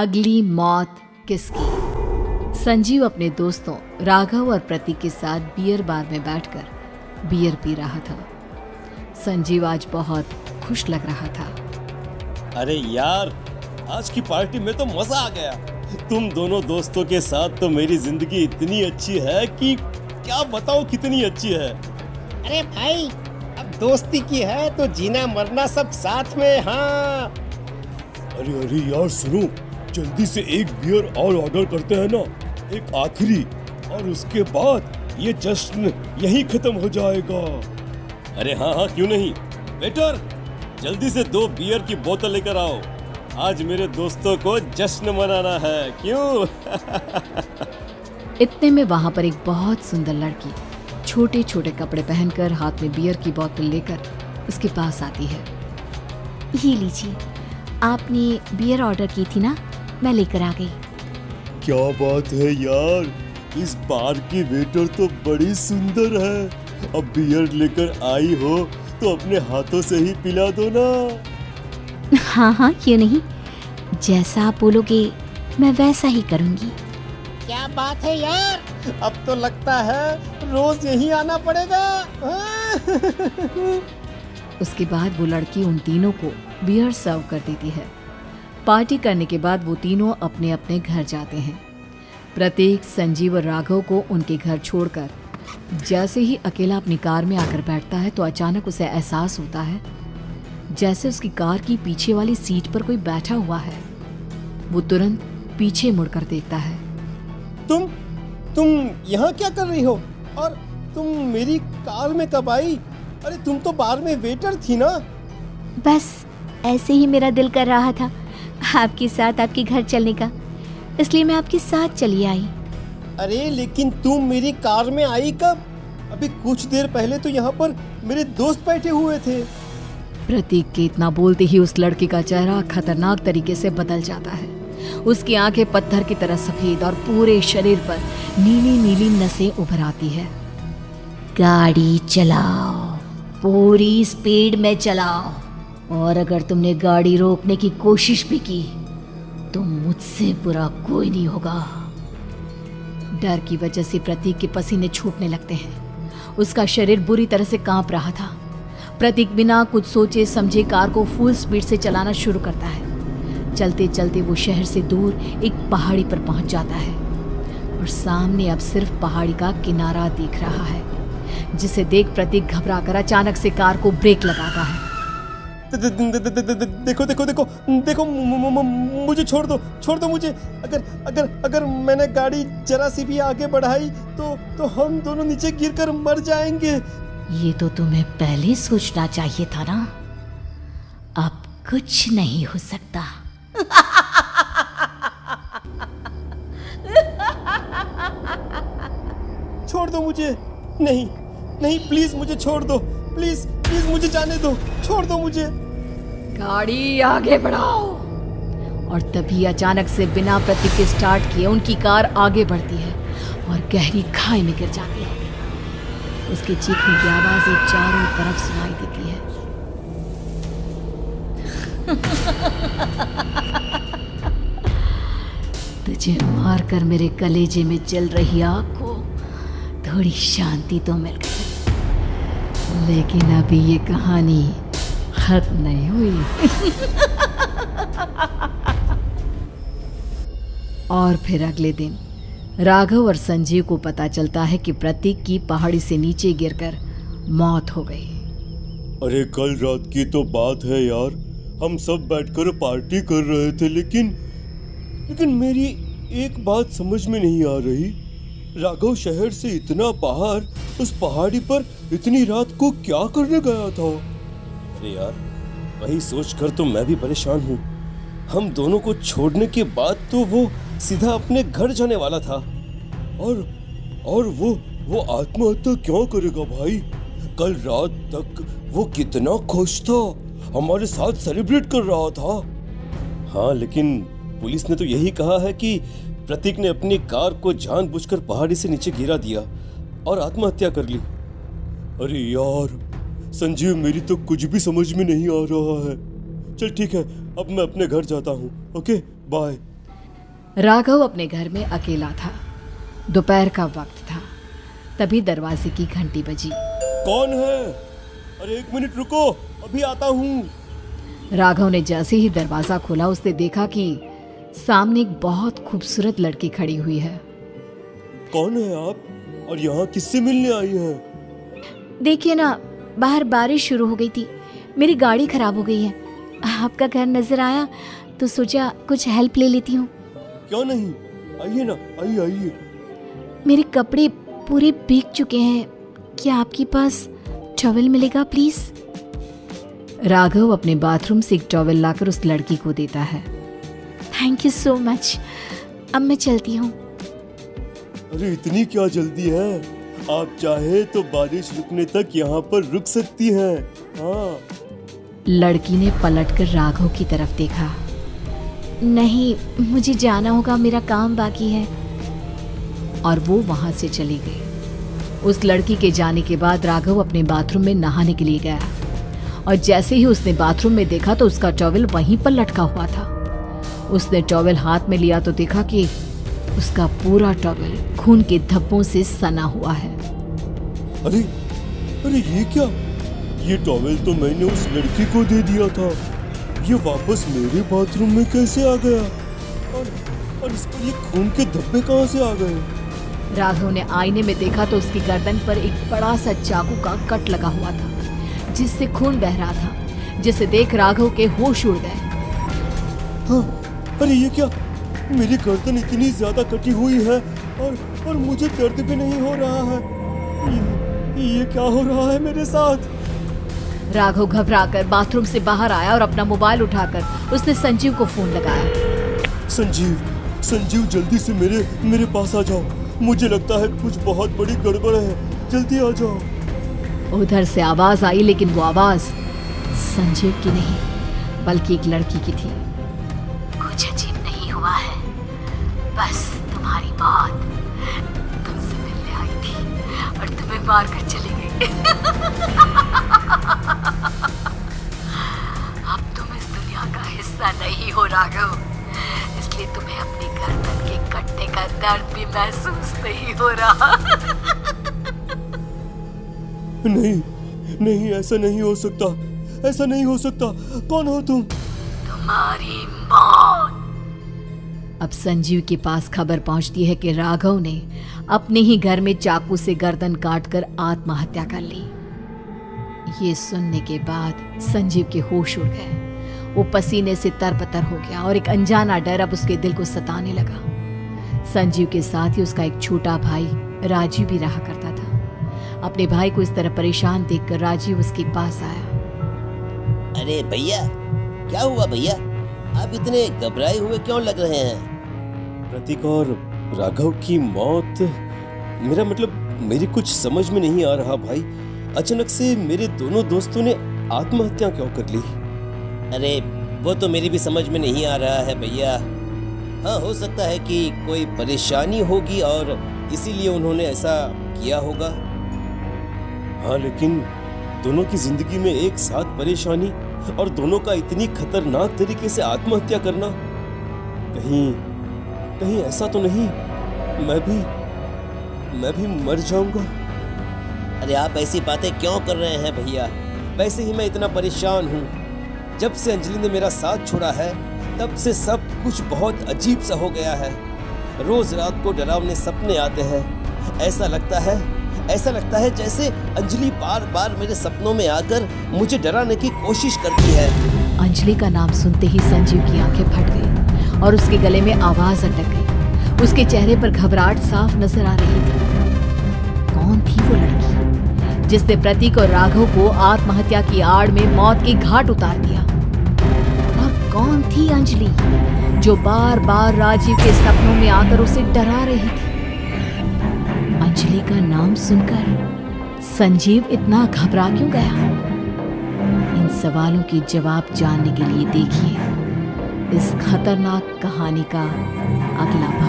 अगली मौत किसकी? संजीव अपने दोस्तों राघव और प्रतीक के साथ बियर बार में बैठकर बियर पी रहा था। संजीव आज बहुत खुश लग रहा था। अरे यार, आज की पार्टी में तो मजा आ गया। तुम दोनों दोस्तों के साथ तो मेरी जिंदगी इतनी अच्छी है कि क्या बताओ कितनी अच्छी है। अरे भाई, अब दोस्ती की है तो जीना मरना सब साथ में। हाँ अरे यार सुनो, जल्दी से एक बियर और ऑर्डर करते हैं ना, एक आखिरी, और उसके बाद ये जश्न यहीं खत्म हो जाएगा। अरे हाँ, क्यों नहीं। वेटर, जल्दी से 2 बियर की बोतल लेकर आओ। आज मेरे दोस्तों को जश्न मनाना है, क्यों? इतने में वहां पर एक बहुत सुंदर लड़की छोटे छोटे कपड़े पहनकर हाथ में बियर की बोतल लेकर उसके पास आती है। ये लीजिए, आपने बियर ऑर्डर की थी ना, मैं लेकर आ गई। क्या बात है यार, इस बार की वेटर तो बड़ी सुंदर है। अब बियर लेकर आई हो तो अपने हाथों से ही पिला दो ना। हाँ, क्यों नहीं, जैसा आप बोलोगे मैं वैसा ही करूँगी। क्या बात है यार, अब तो लगता है रोज यहीं आना पड़ेगा। उसके बाद वो लड़की उन तीनों को बियर सर्व कर देती है। पार्टी करने के बाद वो तीनों अपने अपने घर जाते हैं। प्रतीक, संजीव और राघव को उनके घर छोड़कर जैसे ही अकेला अपनी कार में आकर बैठता है तो अचानक उसे एहसास होता है जैसे उसकी कार की पीछे वाली सीट पर कोई बैठा हुआ है। वो तुरंत पीछे मुड़कर देखता है। तुम यहाँ क्या कर रही हो? और तुम मेरी कार में कब आई? अरे तुम तो बार में वेटर थी ना। बस ऐसे ही मेरा दिल कर रहा था आपके साथ आपके घर चलने का, इसलिए मैं आपके साथ चली आई। अरे लेकिन तुम मेरी कार में आई कब? अभी कुछ देर पहले तो यहाँ पर मेरे दोस्त बैठे हुए थे। प्रतीक के इतना बोलते ही उस लड़के का चेहरा खतरनाक तरीके से बदल जाता है। उसकी आंखें पत्थर की तरह सफेद और पूरे शरीर पर नीली नीली नसें उभर आती है। गाड़ी चलाओ, पूरी स्पीड में चलाओ, और अगर तुमने गाड़ी रोकने की कोशिश भी की तो मुझसे बुरा कोई नहीं होगा। डर की वजह से प्रतीक के पसीने छूटने लगते हैं। उसका शरीर बुरी तरह से कांप रहा था। प्रतीक बिना कुछ सोचे समझे कार को फुल स्पीड से चलाना शुरू करता है। चलते चलते वो शहर से दूर एक पहाड़ी पर पहुंच जाता है और सामने अब सिर्फ पहाड़ी का किनारा दिख रहा है, जिसे देख प्रतीक घबराकर अचानक से कार को ब्रेक लगाता है। देखो, मुझे छोड़ दो मुझे। अगर मैंने गाड़ी जरा सी भी आगे बढ़ाई तो हम दोनों नीचे गिरकर मर जाएंगे। ये तो तुम्हें पहले सोचना चाहिए था ना। अब कुछ नहीं हो सकता। छोड़ दो मुझे। नहीं, प्लीज मुझे छोड़ दो। प्लीज मुझे जाने दो। छोड़ दो मुझे। गाड़ी आगे बढ़ाओ। और तभी अचानक से बिना प्रतीक के स्टार्ट किए उनकी कार आगे बढ़ती है और गहरी खाई में गिर जाती है। उसके चीखने की आवाज़ एक चारों तरफ सुनाई देती है। तुझे मारकर मेरे कलेजे में जल रही आग को थोड़ी शांति तो मिल गई, लेकिन अभी ये कहानी खत्म नहीं हुई। और फिर अगले दिन राघव और संजीव को पता चलता है कि प्रतीक की पहाड़ी से नीचे गिरकर मौत हो गई। अरे कल रात की तो बात है यार, हम सब बैठकर पार्टी कर रहे थे, लेकिन मेरी एक बात समझ में नहीं आ रही। राघव शहर से इतना बाहर उस पहाड़ी पर इतनी रात को क्या करने गया था? अरे यार, वही सोचकर तो मैं भी परेशान हूँ। हम दोनों को छोड़ने के बाद तो वो सीधा अपने घर जाने वाला था, और वो आत्महत्या क्यों करेगा भाई? कल रात तक वो कितना खुश था, हमारे साथ सेलिब्रेट कर रहा था। हाँ, लेकिन पुलिस ने तो यही कहा है कि प्रतीक ने अपनी कार को जानबूझकर पहाड़ी से नीचे गिरा दिया और आत्महत्या कर ली। अरे यार संजीव, मेरी तो कुछ भी समझ में नहीं आ रहा है। चल ठीक है, अब मैं अपने घर जाता हूँ। Okay, bye. राघव अपने घर में अकेला था। दोपहर का वक्त था। तभी दरवाजे की घंटी बजी। कौन है? अरे 1 मिनट रुको, अभी आता हूँ। राघव ने जैसे ही दरवाजा खोला उसने देखा कि सामने एक बहुत खूबसूरत लड़की खड़ी हुई है। कौन है आप और यहाँ किससे मिलने आई हैं? देखिए ना, बाहर बारिश शुरू हो गई थी, मेरी गाड़ी खराब हो गई है। आपका घर नजर आया तो सोचा कुछ हेल्प ले लेती हूँ। क्यों नहीं, आइए ना, आइए आइए। मेरे कपड़े पूरे भीग चुके हैं, क्या आपके पास टॉवल मिलेगा प्लीज? राघव अपने बाथरूम से एक टॉवल लाकर उस लड़की को देता है। थैंक यू सो मच, अब मैं चलती हूँ। अरे इतनी क्या जल्दी है? आप चाहे तो बारिश रुकने तक यहाँ पर रुक सकती हैं। हाँ। लड़की ने पलटकर राघव की तरफ देखा। नहीं, मुझे जाना होगा, मेरा काम बाकी है। और वो वहां से चली गई। उस लड़की के जाने के बाद राघव अपने बाथरूम में नहाने के लिए गया और जैसे ही उसने बाथरूम में देखा तो उसका टॉवल वहीं पर लटका हुआ था। उसने टॉवल हाथ में लिया तो देखा कि उसका पूरा टॉवल खून के धब्बों से सना हुआ है। अरे अरे ये क्या? ये टॉवल तो मैंने उस लड़की को दे दिया था। ये वापस मेरे बाथरूम में कैसे आ गया? और इस पर ये खून के धब्बे कहाँ से आ गए? राघव ने आईने में देखा तो उसकी गर्दन पर एक बड़ा सा चाकू का कट लगा हुआ था जिससे खून बह रहा था, जिसे देख राघव के होश उड़ गए। हाँ, अरे ये क्या? मेरी गर्दन इतनी ज्यादा कटी हुई है और मुझे दर्द भी नहीं हो रहा है। ये क्या हो रहा है मेरे साथ? राघव घबराकर बाथरूम से बाहर आया और अपना मोबाइल उठाकर उसने संजीव को फोन लगाया। संजीव जल्दी से मेरे पास आ जाओ। मुझे लगता है कुछ बहुत बड़ी गड़बड़ है, जल्दी आ जाओ। उधर से आवाज आई, लेकिन वो आवाज संजीव की नहीं बल्कि एक लड़की की थी। कुछ अजीब नहीं हुआ है, बस तुम्हारी मौत तुमसे मिलने आई थी और तुम्हें मार कर चली गई। अब तुम इस दुनिया का हिस्सा नहीं हो राघव, इसलिए तुम्हें अपने गर्दन के कटने का दर्द भी महसूस नहीं हो रहा। नहीं, ऐसा नहीं हो सकता, ऐसा नहीं हो सकता। कौन हो तुम? तुम्हारी मौत। अब संजीव के पास खबर पहुंचती है कि राघव ने अपने ही घर में चाकू से गर्दन काटकर आत्महत्या कर ली। ये सुनने के बाद संजीव के होश उड़ गए। वो पसीने से तरबतर हो गया और एक अनजाना डर अब उसके दिल को सताने लगा। संजीव के साथ ही उसका एक छोटा भाई राजीव भी रहा करता था। अपने भाई को इस तरह परेशान देखकर राजीव उसके पास आया। अरे भैया, क्या हुआ भैया? आप इतने घबराए हुए क्यों लग रहे हैं? प्रतीक और राघव की मौत, मेरा मतलब मेरी कुछ समझ में नहीं आ रहा भाई। अचानक से मेरे दोनों दोस्तों ने आत्महत्या क्यों कर ली? अरे वो तो मेरी भी समझ में नहीं आ रहा है भैया। हाँ, हो सकता है कि कोई परेशानी होगी और इसीलिए उन्होंने ऐसा किया होगा। हाँ, लेकिन दोनों की जिंदगी में एक साथ परेशानी और दोनों का इतनी खतरनाक तरीके से आत्महत्या करना, कहीं ऐसा तो नहीं मैं भी मर जाऊंगा? अरे आप ऐसी बातें क्यों कर रहे हैं भैया? वैसे ही मैं इतना परेशान हूँ। जब से अंजलि ने मेरा साथ छोड़ा है तब से सब कुछ बहुत अजीब सा हो गया है। रोज रात को डरावने सपने आते हैं। ऐसा लगता है जैसे अंजलि बार बार मेरे सपनों में आकर मुझे डराने की कोशिश करती है। अंजलि का नाम सुनते ही संजीव की आंखें फट गई और उसके गले में आवाज अटक गई। उसके चेहरे पर घबराहट साफ नजर आ रही थी। कौन थी वो लड़की जिसने प्रतीक और राघव को आत्महत्या की आड़ में मौत के घाट उतार दिया? और कौन थी अंजलि जो बार बार राजीव के सपनों में आकर उसे डरा रही थी? अंजलि का नाम सुनकर संजीव इतना घबरा क्यों गया? इन सवालों के जवाब जानने के लिए देखिए इस खतरनाक कहानी का अगला भाग।